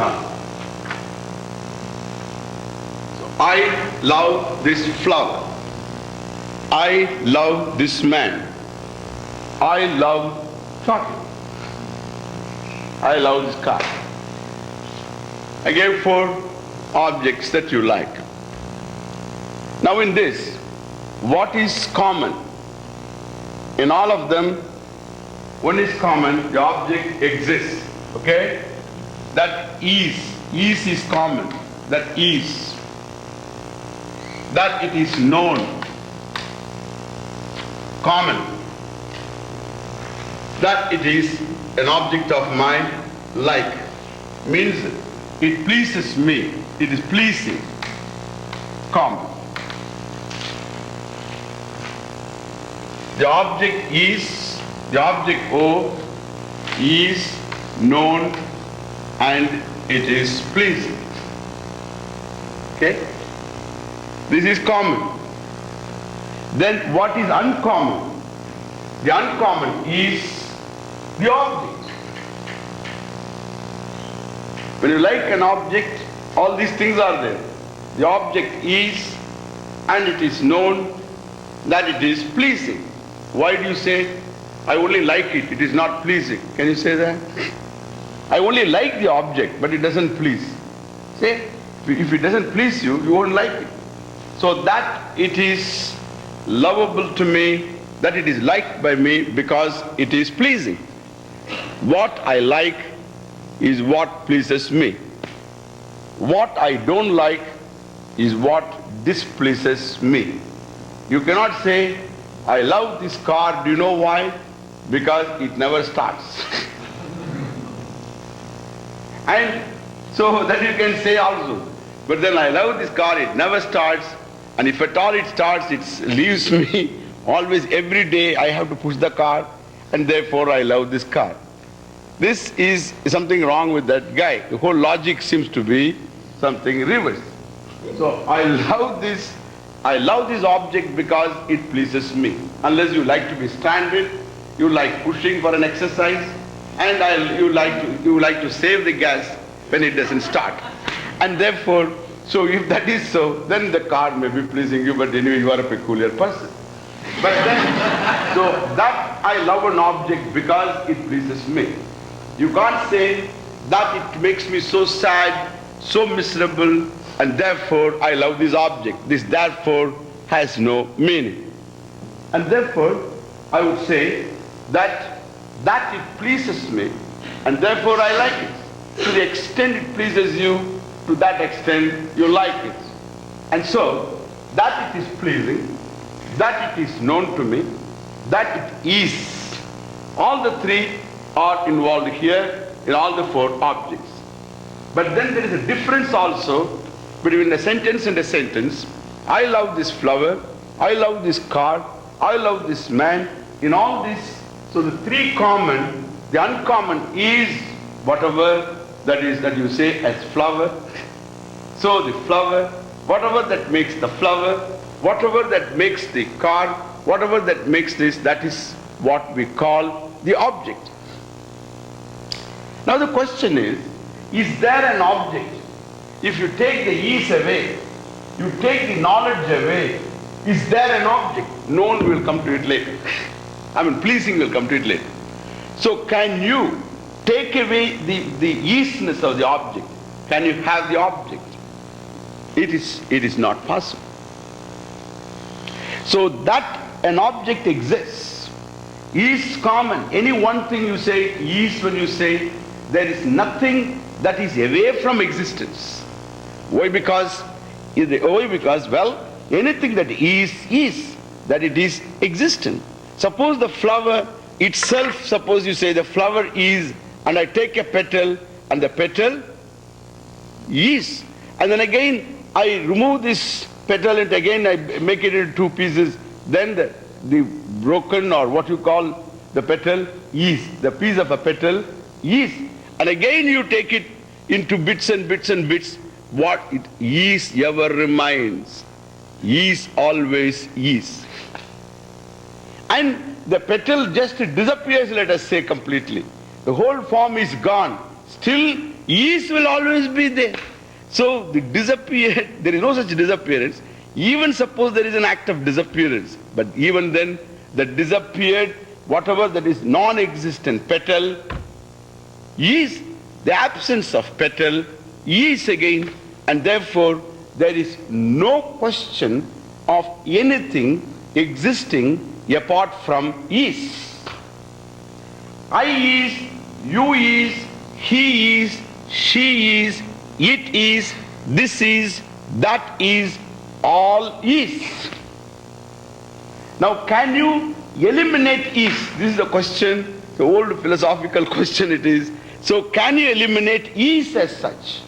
Now, so I love this flower. I love this man. I love chocolate. I love this car. I gave 4 objects that you like. Now in this, what is common? In all of them, one is common, the object exists. Okay? That ease is common. That ease. That it is known. Common. That it is an object of my like. Means it pleases me. It is pleasing. Common. The object O is known and it is pleasing. Okay? This is common. Then what is uncommon? The uncommon is the object. When you like an object, all these things are there. The object is, and it is known that it is pleasing. Why do you say, I only like it, it is not pleasing? Can you say that? I only like the object, but it doesn't please. Say, if it doesn't please you, you won't like it. So that it is lovable to me, that it is liked by me because it is pleasing. What I like is what pleases me. What I don't like is what displeases me. You cannot say, I love this car, do you know why? Because it never starts. And so that you can say also. But then I love this car, it never starts, and if at all it starts, it leaves me. Always, every day I have to push the car, and therefore I love this car. This is something wrong with that guy. The whole logic seems to be something reversed. So I love this object because it pleases me. Unless you like to be stranded, you like pushing for an exercise, and you like to save the gas when it doesn't start. And therefore, so if that is so, then the car may be pleasing you, but anyway you are a peculiar person. But then, so that I love an object because it pleases me. You can't say that it makes me so sad, so miserable, and therefore I love this object. This therefore has no meaning. And therefore I would say that it pleases me, and therefore I like it. To the extent it pleases you, to that extent you like it. And so, that it is pleasing, that it is known to me, that it is. All the 3 are involved here in all the 4 objects. But then there is a difference also between a sentence and a sentence. I love this flower, I love this car, I love this man. In all this, so the 3 common, the uncommon is whatever that is that you say as flower. So the flower, whatever that makes the flower, whatever that makes the car, whatever that makes this, that is what we call the object. Now the question is there an object? If you take the ease away, you take the knowledge away, is there an object? Known will come to it later. I mean, pleasing will come to it later. So can you take away the easiness of the object? Can you have the object? It is not possible. So that an object exists is common. Any one thing you say is, when you say, there is nothing that is away from existence. Why? Because well, anything that is, that it is existent. Suppose the flower itself, suppose you say the flower is, and I take a petal, and the petal is. And then again, I remove this petal, and again I make it into 2 pieces. Then the broken, or what you call the petal, is. The piece of a petal is. And again you take it into bits and bits and bits. What it is ever remains. Is always is. And the petal just disappears, let us say, completely. The whole form is gone. Still is will always be there. So the disappeared, there is no such disappearance. Even suppose there is an act of disappearance, but even then the disappeared, whatever that is non-existent petal, is the absence of petal, is again, and therefore there is no question of anything existing apart from is. I is, you is, he is, she is, it is, this is, that is, all is. Now can you eliminate is? This is the question, the old philosophical question it is. So can you eliminate is as such?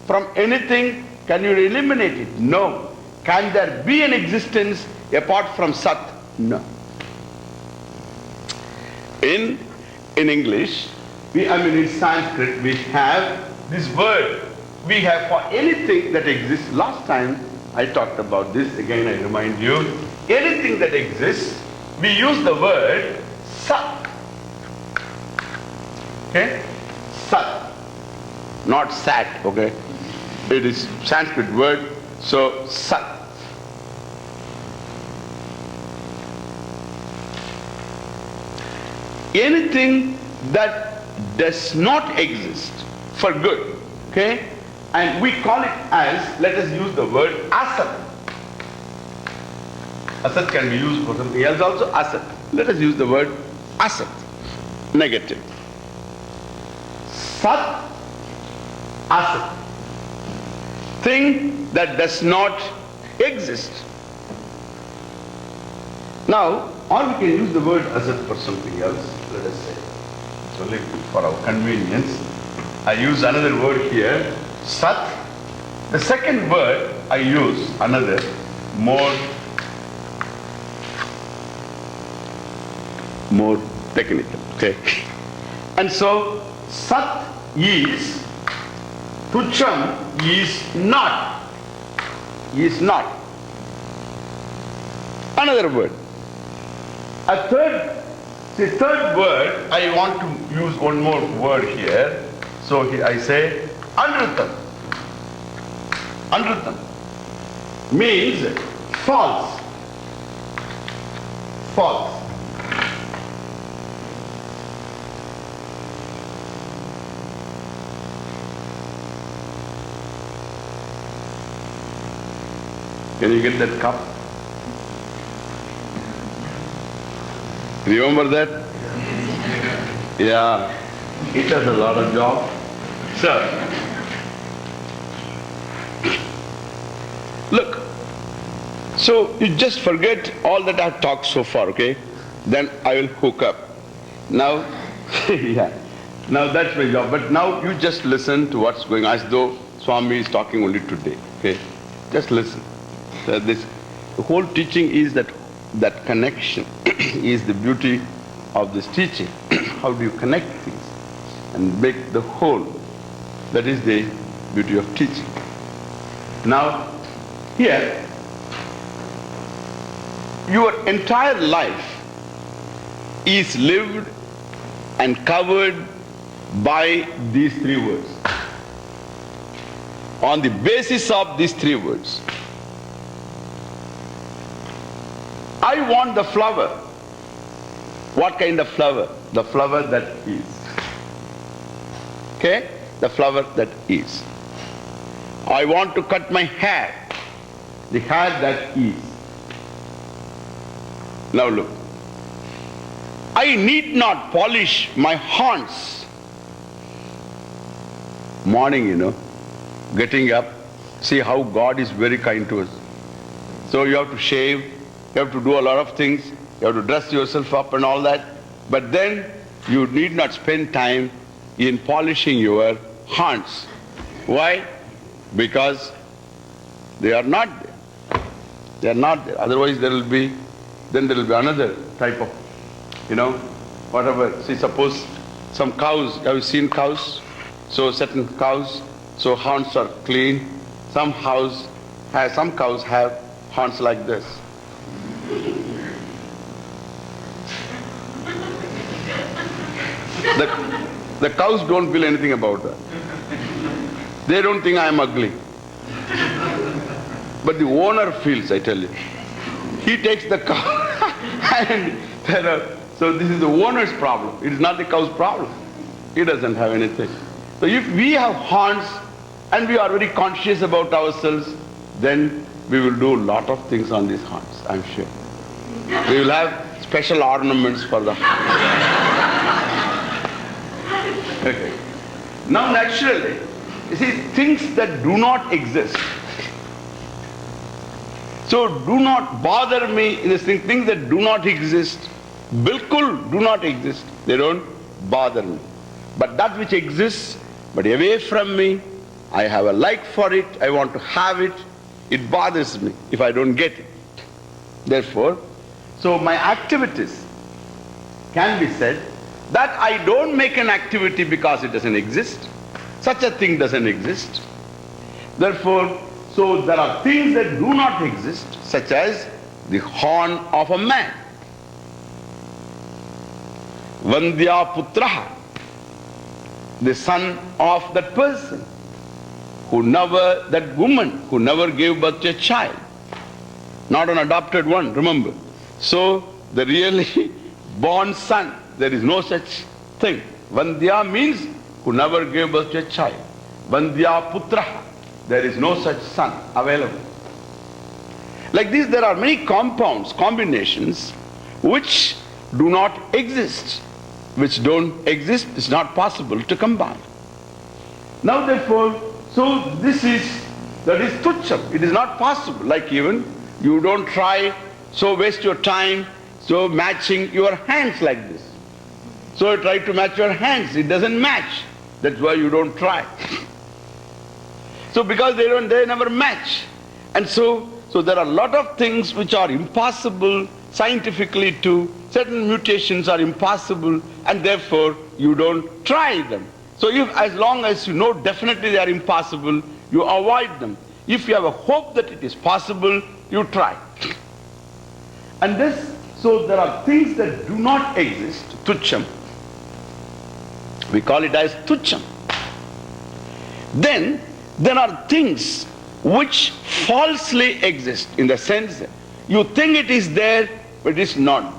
From anything, can you eliminate it? No. Can there be an existence apart from Sat? No. In English, in Sanskrit, we have this word. We have for anything that exists. Last time I talked about this, again I remind you. Anything that exists, we use the word Sat. Okay? Sat. Not Sat, okay? It is Sanskrit word, so Sat. Anything that does not exist for good, okay? And we call it as, let us use the word Asat. Asat can be used for something else also, Asat. Let us use the word Asat, negative. Sat, Asat. Thing that does not exist. Now, or we can use the word Asat for something else, let us say. It's only for our convenience. I use another word here, Sat. The second word I use another more technical, okay? And so Sat is, Tucham is not. Is not. Another word. A third word, I want to use one more word here. So here I say Anrutam. Anrutam means false. False. Can you get that cup? Remember that? Yeah, it does a lot of job. So, look, so you just forget all that I've talked so far, okay? Then I will hook up. Now, yeah, now that's my job. But now you just listen to what's going on, as though Swami is talking only today, okay? Just listen. So the whole teaching is that connection is the beauty of this teaching. How do you connect things and make the whole? That is the beauty of teaching. Now, here, your entire life is lived and covered by these three words. On the basis of these three words. I want the flower. What kind of flower? The flower that is. Okay? The flower that is. I want to cut my hair. The hair that is. Now look. I need not polish my horns. Morning, getting up. See how God is very kind to us. So you have to shave. You have to do a lot of things. You have to dress yourself up and all that. But then you need not spend time in polishing your hands. Why? Because they are not there. They are not there. Otherwise there will be another type of, whatever. See, suppose some cows, have you seen cows? So certain cows, so horns are clean. Some cows have horns like this. The cows don't feel anything about that. They don't think I am ugly. But the owner feels, I tell you. He takes the cow and so this is the owner's problem. It is not the cow's problem. He doesn't have anything. So if we have horns and we are very conscious about ourselves, then we will do a lot of things on these horns, I'm sure. We will have special ornaments for the horns. Okay. Now naturally, you see, things that do not exist. So do not bother me in this thing. Things that do not exist, bilkul do not exist. They don't bother me. But that which exists, but away from me, I have a like for it, I want to have it, it bothers me if I don't get it. Therefore, so my activities can be said that I don't make an activity because it doesn't exist. Such a thing doesn't exist. Therefore, so there are things that do not exist, such as the horn of a man. Vandya putraha, the son of that person who never, that woman who never gave birth to a child. Not an adopted one, remember. So the really born son, there is no such thing. Vandya means who never gave birth to a child. Vandya putraha, there is no such son available. Like this, there are many compounds, combinations, which do not exist. Which don't exist, it's not possible to combine. Now therefore, so that is tucham. It is not possible. Like even, you don't try, so waste your time, so matching your hands like this. So you try to match your hands, it doesn't match. That's why you don't try. So because they never match. And so there are a lot of things which are impossible scientifically too. Certain mutations are impossible and therefore you don't try them. So if, as long as you know definitely they are impossible, you avoid them. If you have a hope that it is possible, you try. And this, so there are things that do not exist, tucham. We call it as tucham. Then there are things which falsely exist, in the sense that you think it is there, but it is not.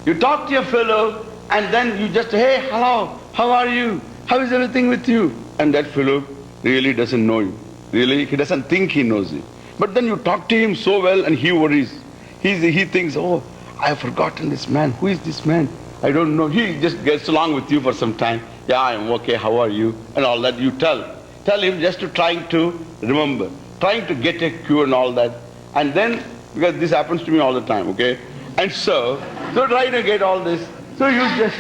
You talk to a fellow and then you just, hey, hello, how are you? How is everything with you? And that fellow really doesn't know you. Really, he doesn't think he knows you. But then you talk to him so well and he worries. He thinks, oh, I have forgotten this man. Who is this man? I don't know. He just gets along with you for some time. Yeah, I am okay, how are you? And all that you tell. Tell him just to trying to remember, trying to get a cure and all that. And then, because this happens to me all the time, okay? And so try to get all this. So you just,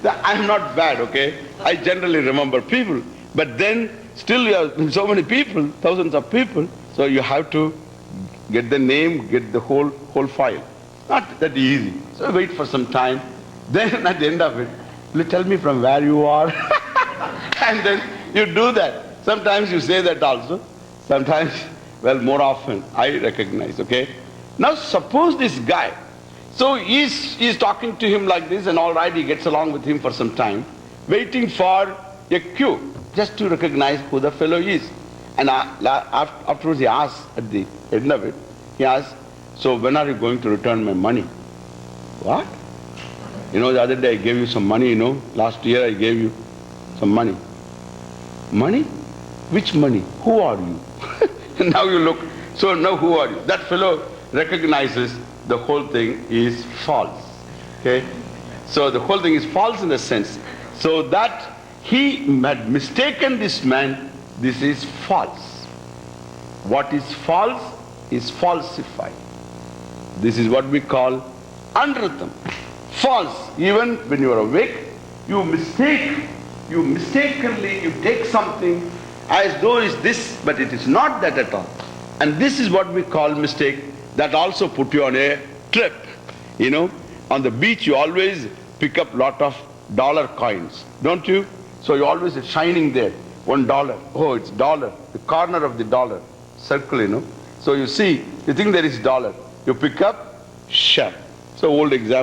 I'm not bad, okay? I generally remember people. But then, still you have so many people, thousands of people, so you have to get the name, get the whole file. Not that easy. So wait for some time. Then at the end of it, will you tell me from where you are? And then you do that. Sometimes you say that also. Sometimes, well, more often, I recognize, okay? Now suppose this guy, so he's talking to him like this and all right, he gets along with him for some time, waiting for a cue, just to recognize who the fellow is. And afterwards he asks, at the end of it, he asks, so when are you going to return my money? What? You know, the other day I gave you some money, you know, last year I gave you some money. Money? Which money? Who are you? Now you look, so now who are you? That fellow recognizes the whole thing is false. Okay? So the whole thing is false in the sense, so that he had mistaken this man, this is false. What is false is falsified. This is what we call anratam. False. Even when you are awake, you mistakenly, you take something as though it's this, but it is not that at all. And this is what we call mistake. That also put you on a trip. You know, on the beach you always pick up lot of dollar coins, don't you? So you always are shining there, $1. Oh, it's dollar, the corner of the dollar, circle, you know. So you see, you think there is dollar. You pick up, share. So old example.